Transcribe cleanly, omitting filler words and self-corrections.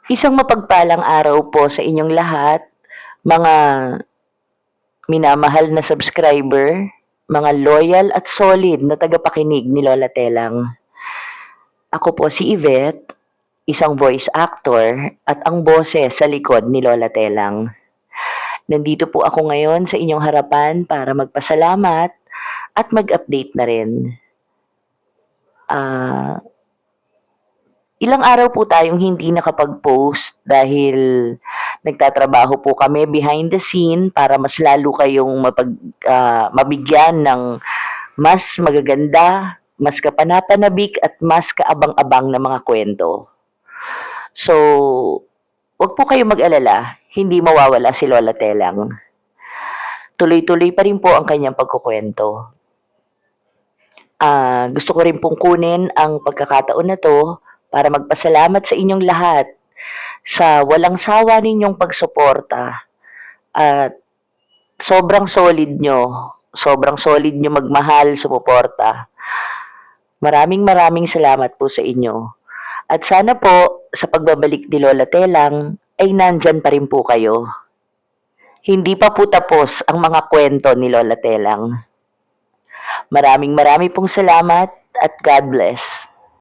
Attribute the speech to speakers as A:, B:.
A: Isang mapagpalang araw po sa inyong lahat, mga minamahal na subscriber, mga loyal at solid na tagapakinig ni Lola Telang. Ako po si Yvette, isang voice actor at ang boses sa likod ni Lola Telang. Nandito po ako ngayon sa inyong harapan para magpasalamat at mag-update na rin. Ilang araw po tayong hindi nakapag-post dahil nagtatrabaho po kami behind the scene para mas lalo kayong mabigyan ng mas magaganda, mas kapanapanabik at mas kaabang-abang na mga kwento. So, wag po kayong mag-alala, hindi mawawala si Lola Telang. Tuloy-tuloy pa rin po ang kanyang pagkukwento. Gusto ko rin pong kunin ang pagkakataon na to para magpasalamat sa inyong lahat sa walang sawa ninyong pagsuporta at sobrang solid nyo magmahal, sumuporta. Maraming salamat po sa inyo. At sana po sa pagbabalik ni Lola Telang ay nandyan pa rin po kayo. Hindi pa po tapos ang mga kwento ni Lola Telang. Maraming pong salamat at God bless.